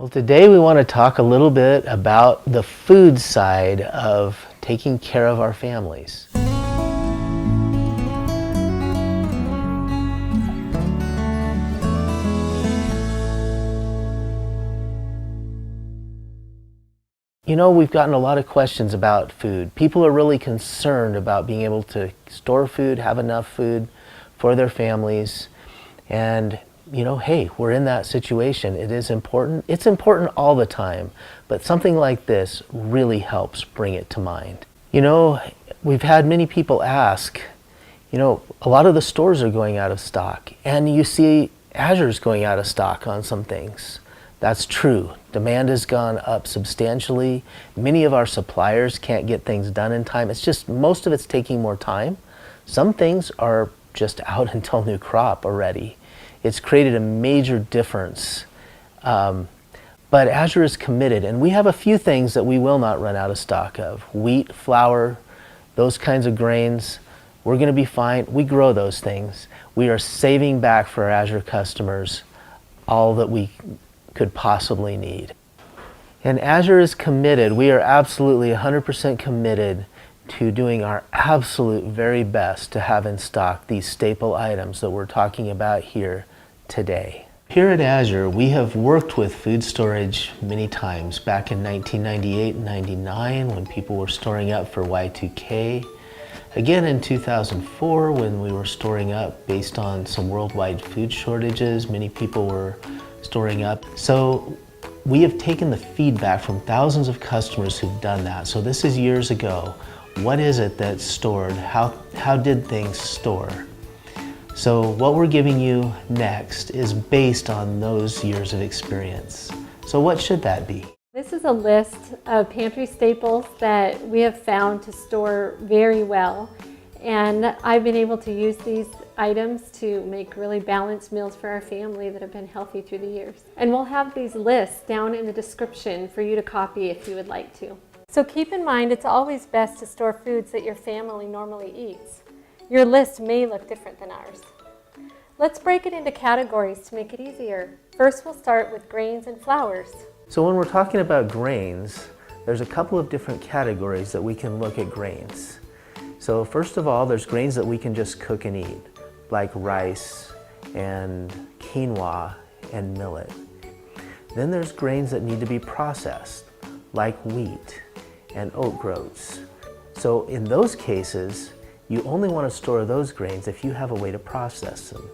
Well, today we want to talk a little bit about the food side of taking care of our families. You know, we've gotten a lot of questions about food. People are really concerned about being able to store food, have enough food for their families. And, you know, hey, we're in that situation. It is important. It's important all the time, but something like this really helps bring it to mind. You know, we've had many people ask, you know, a lot of the stores are going out of stock, and you see Azure's going out of stock on some things. That's true. Demand has gone up substantially. Many of our suppliers can't get things done in time. It's just most of it's taking more time. Some things are just out until new crop already. It's created a major difference. But Azure is committed, and we have a few things that we will not run out of stock of. Wheat, flour, those kinds of grains. We're going to be fine. We grow those things. We are saving back for our Azure customers all that we could possibly need. And Azure is committed. We are absolutely 100% committed to doing our absolute very best to have in stock these staple items that we're talking about here today. Here at Azure, we have worked with food storage many times, back in 1998 and 99 when people were storing up for Y2K. Again in 2004 when we were storing up based on some worldwide food shortages. Many people were storing up. So we have taken the feedback from thousands of customers who've done that. So this is years ago. What is it that's stored? How did things store? So what we're giving you next is based on those years of experience. So what should that be? This is a list of pantry staples that we have found to store very well. And I've been able to use these items to make really balanced meals for our family that have been healthy through the years. And we'll have these lists down in the description for you to copy if you would like to. So keep in mind, it's always best to store foods that your family normally eats. Your list may look different than ours. Let's break it into categories to make it easier. First, we'll start with grains and flours. So when we're talking about grains, there's a couple of different categories that we can look at grains. So first of all, there's grains that we can just cook and eat, like rice and quinoa and millet. Then there's grains that need to be processed, like wheat and oat groats. So in those cases, you only want to store those grains if you have a way to process them.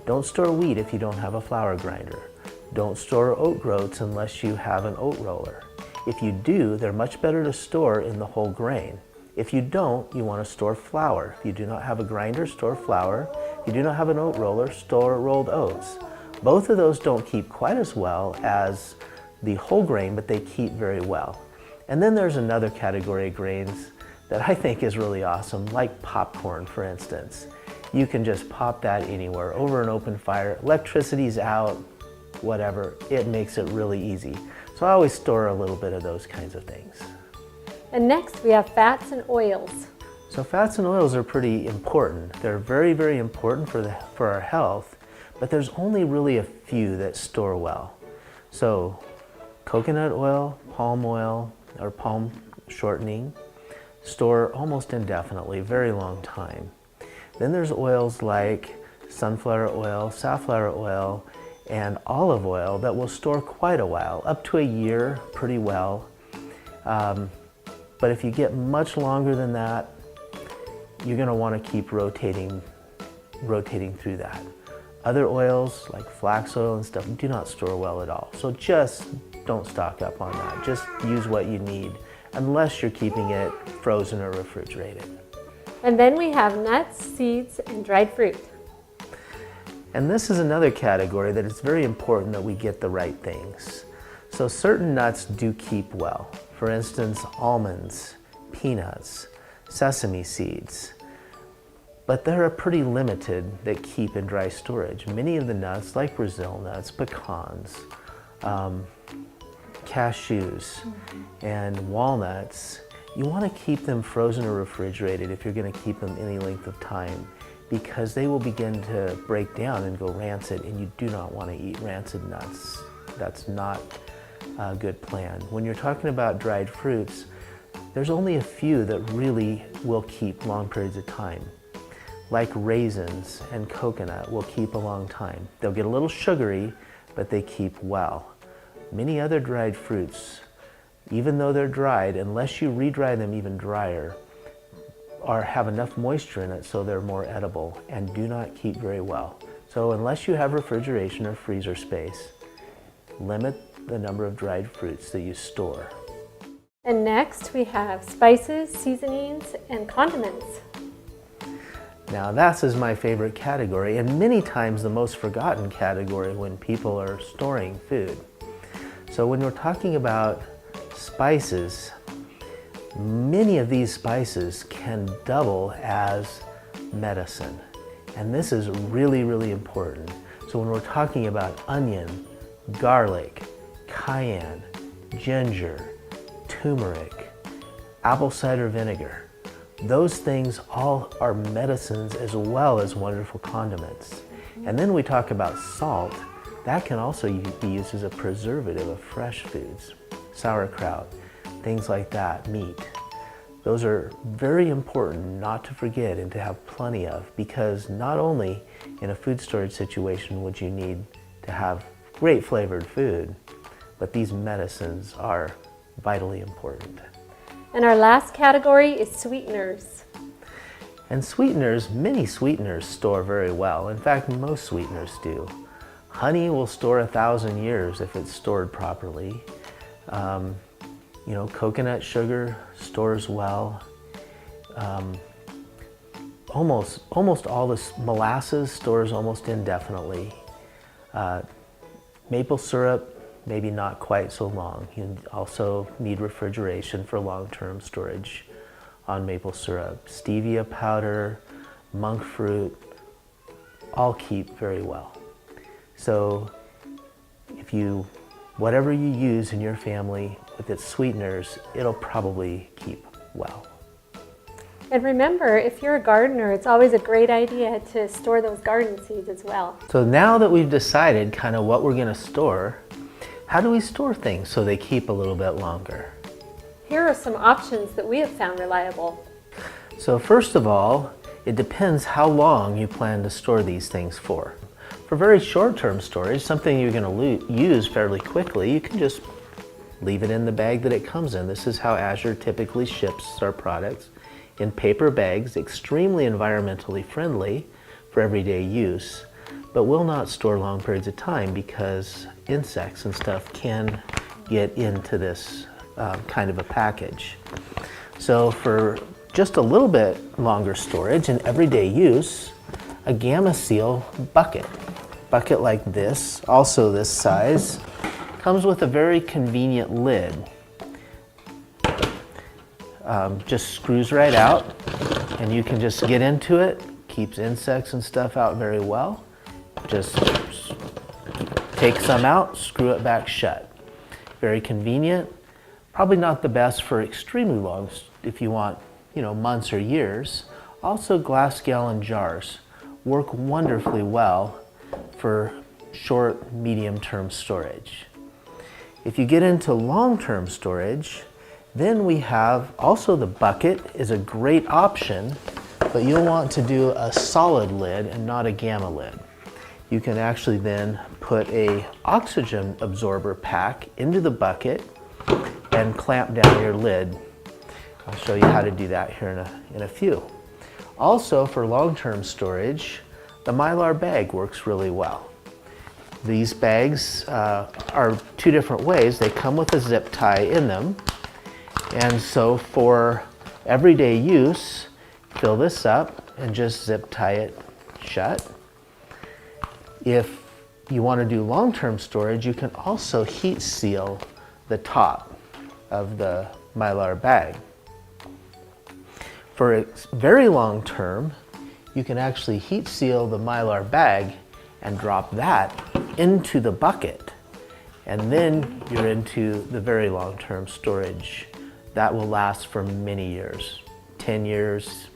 Don't store wheat if you don't have a flour grinder. Don't store oat groats unless you have an oat roller. If you do, they're much better to store in the whole grain. If you don't, you want to store flour. If you do not have a grinder, store flour. If you do not have an oat roller, store rolled oats. Both of those don't keep quite as well as the whole grain, but they keep very well. And then there's another category of grains that I think is really awesome, like popcorn, for instance. You can just pop that anywhere, over an open fire. Electricity's out, whatever. It makes it really easy. So I always store a little bit of those kinds of things. And next, we have fats and oils. So fats and oils are pretty important. They're very, very important for our health, but there's only really a few that store well. So coconut oil, or palm shortening, store almost indefinitely, very long time. Then there's oils like sunflower oil, safflower oil, and olive oil that will store quite a while, up to a year, pretty well. But if you get much longer than that, you're going to want to keep rotating through that. Other oils like flax oil and stuff do not store well at all. So just don't stock up on that. Just use what you need unless you're keeping it frozen or refrigerated. And then we have nuts, seeds, and dried fruit. And this is another category that it's very important that we get the right things. So certain nuts do keep well. For instance, almonds, peanuts, sesame seeds. But there are pretty limited that keep in dry storage. Many of the nuts, like Brazil nuts, pecans, cashews, and walnuts, you want to keep them frozen or refrigerated if you're going to keep them any length of time, because they will begin to break down and go rancid, and you do not want to eat rancid nuts. That's not good plan. When you're talking about dried fruits, there's only a few that really will keep long periods of time. Like raisins and coconut will keep a long time. They'll get a little sugary, but they keep well. Many other dried fruits, even though they're dried, unless you re-dry them even drier, have enough moisture in it so they're more edible and do not keep very well. So unless you have refrigeration or freezer space, limit the number of dried fruits that you store. And next we have spices, seasonings, and condiments. Now this is my favorite category, and many times the most forgotten category when people are storing food. So when we're talking about spices, many of these spices can double as medicine. And this is really, really important. So when we're talking about onion, garlic, cayenne, ginger, turmeric, apple cider vinegar, those things all are medicines as well as wonderful condiments. And then we talk about salt. That can also be used as a preservative of fresh foods, sauerkraut, things like that, meat. Those are very important not to forget and to have plenty of, because not only in a food storage situation would you need to have great flavored food, but these medicines are vitally important. And our last category is sweeteners. And sweeteners, many sweeteners store very well. In fact, most sweeteners do. Honey will store 1,000 years if it's stored properly. Coconut sugar stores well. Almost all this molasses stores almost indefinitely. Maple syrup, maybe not quite so long. You also need refrigeration for long-term storage on maple syrup. Stevia powder, monk fruit, all keep very well. So whatever you use in your family with its sweeteners, it'll probably keep well. And remember, if you're a gardener, it's always a great idea to store those garden seeds as well. So now that we've decided kind of what we're going to store, how do we store things so they keep a little bit longer? Here are some options that we have found reliable. So first of all, it depends how long you plan to store these things for. For very short-term storage, something you're going to use fairly quickly, you can just leave it in the bag that it comes in. This is how Azure typically ships our products, in paper bags, extremely environmentally friendly for everyday use, but will not store long periods of time because insects and stuff can get into this kind of a package. So for just a little bit longer storage and everyday use, a Gamma Seal bucket like this, also this size, comes with a very convenient lid. Just screws right out and you can just get into it, keeps insects and stuff out very well. Just take some out, screw it back shut. Very convenient. Probably not the best for extremely long, if you want, months or years. Also, glass gallon jars work wonderfully well for short, medium-term storage. If you get into long-term storage, then we have also the bucket is a great option, but you'll want to do a solid lid and not a gamma lid. You can actually then put a oxygen absorber pack into the bucket and clamp down your lid. I'll show you how to do that here in a few. Also, for long-term storage, the Mylar bag works really well. These bags are two different ways. They come with a zip tie in them. And so for everyday use, fill this up and just zip tie it shut. If you want to do long-term storage, you can also heat seal the top of the Mylar bag. For very long term, you can actually heat seal the Mylar bag and drop that into the bucket. And then you're into the very long-term storage. That will last for many years, 10 years,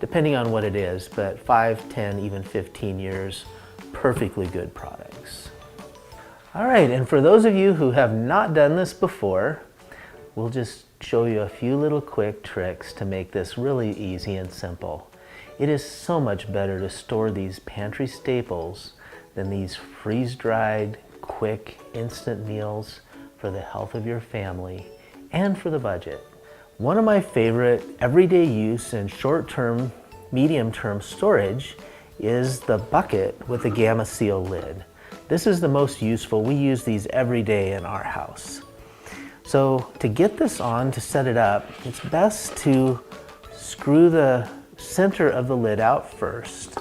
depending on what it is, but 5, 10, even 15 years, perfectly good products. All right, and for those of you who have not done this before, we'll just show you a few little quick tricks to make this really easy and simple. It is so much better to store these pantry staples than these freeze-dried, quick, instant meals for the health of your family and for the budget. One of my favorite everyday use and short-term, medium-term storage is the bucket with the Gamma Seal lid. This is the most useful. We use these every day in our house. So to get this on, to set it up, it's best to screw the center of the lid out first.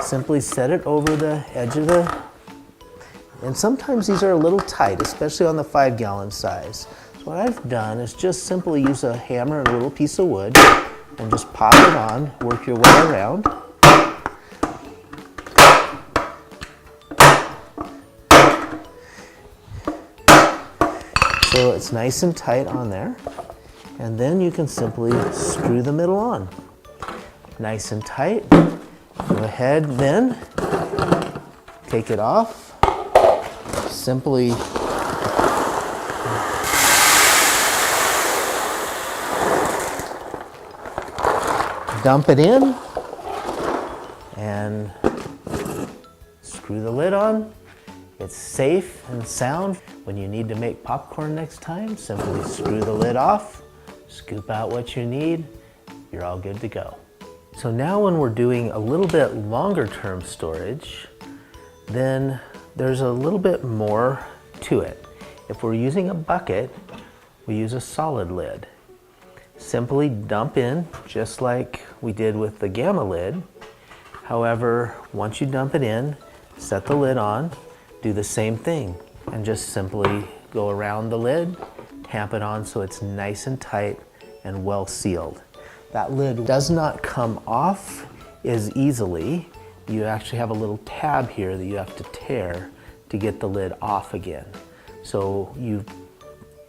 Simply set it over the edge of the, and sometimes these are a little tight, especially on the 5-gallon size. So what I've done is just simply use a hammer and a little piece of wood and just pop it on, work your way around. So it's nice and tight on there. And then you can simply screw the middle on. Nice and tight. Go ahead then, take it off. Simply dump it in and screw the lid on. It's safe and sound. When you need to make popcorn next time, simply screw the lid off, scoop out what you need, you're all good to go. So now when we're doing a little bit longer term storage, then there's a little bit more to it. If we're using a bucket, we use a solid lid. Simply dump in, just like we did with the Gamma lid. However, once you dump it in, set the lid on, do the same thing, and just simply go around the lid, tamp it on so it's nice and tight and well sealed. That lid does not come off as easily. You actually have a little tab here that you have to tear to get the lid off again. So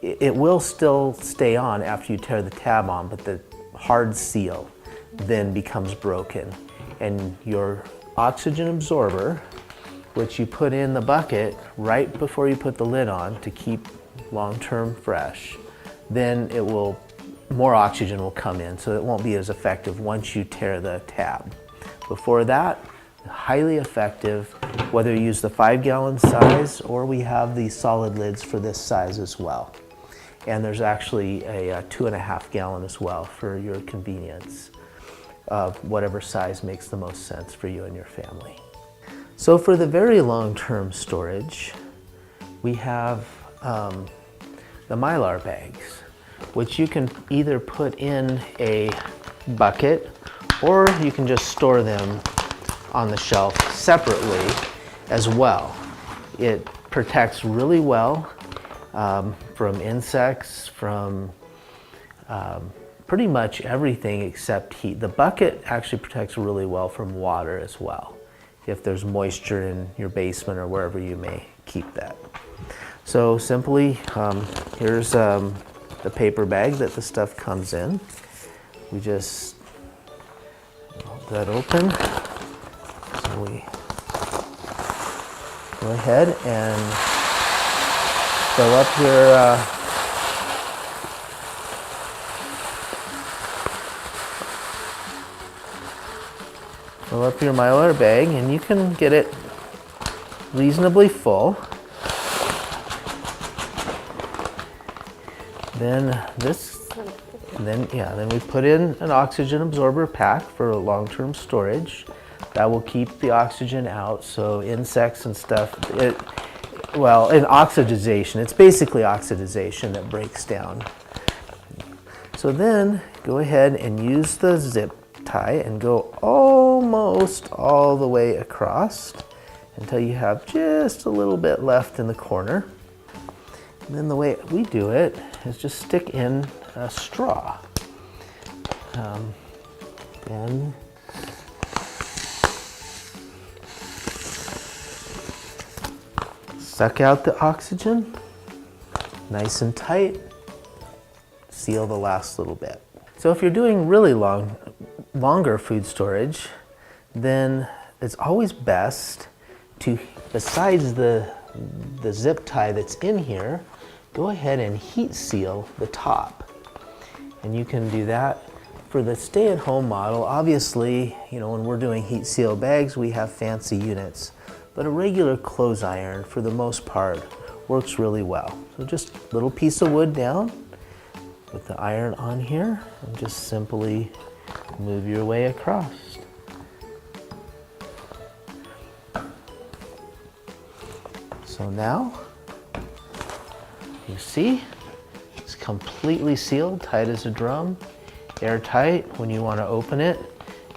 it will still stay on after you tear the tab on, but the hard seal then becomes broken. And your oxygen absorber, which you put in the bucket right before you put the lid on to keep long-term fresh, then more oxygen will come in, so it won't be as effective once you tear the tab. Before that, highly effective, whether you use the 5-gallon size or we have these solid lids for this size as well. And there's actually a 2.5-gallon as well for your convenience of whatever size makes the most sense for you and your family. So for the very long-term storage, we have the Mylar bags, which you can either put in a bucket or you can just store them on the shelf separately as well. It protects really well from insects, from pretty much everything except heat. The bucket actually protects really well from water as well, if there's moisture in your basement or wherever you may keep that. So simply, here's the paper bag that the stuff comes in. We just hold that open. So we go ahead and fill up your Mylar bag, and you can get it reasonably full. Then we put in an oxygen absorber pack for long-term storage. That will keep the oxygen out, so insects and stuff, in oxidization, it's basically oxidization that breaks down. So then go ahead and use the zip tie and go almost all the way across until you have just a little bit left in the corner. And then the way we do it is just stick in a straw. And suck out the oxygen, nice and tight, seal the last little bit. So if you're doing really longer food storage, then it's always best to, besides the the zip tie that's in here, go ahead and heat seal the top. And you can do that for the stay-at-home model. Obviously, you know, when we're doing heat seal bags, we have fancy units, but a regular clothes iron, for the most part, works really well. So just a little piece of wood down with the iron on here, and just simply move your way across. So now, you see, it's completely sealed, tight as a drum, airtight. When you want to open it,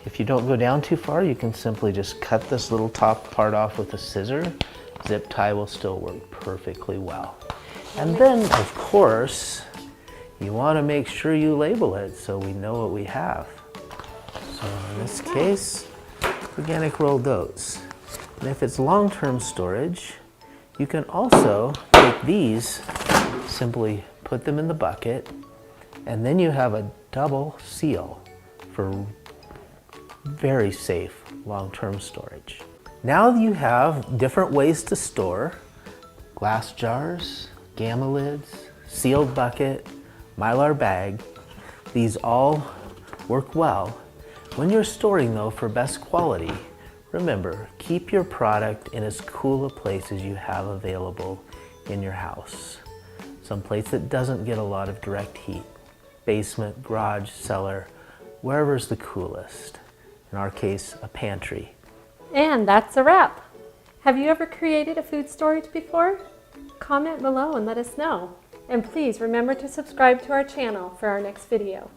if you don't go down too far, you can simply just cut this little top part off with a scissor. Zip tie will still work perfectly well. And then, of course, you want to make sure you label it so we know what we have. So in this case, organic rolled oats. And if it's long-term storage, you can also take these, simply put them in the bucket, and then you have a double seal for very safe long-term storage. Now you have different ways to store: glass jars, gamma lids, sealed bucket, Mylar bag. These all work well. When you're storing though for best quality, remember, keep your product in as cool a place as you have available in your house. Some place that doesn't get a lot of direct heat. Basement, garage, cellar, wherever's the coolest. In our case, a pantry. And that's a wrap. Have you ever created a food storage before? Comment below and let us know. And please remember to subscribe to our channel for our next video.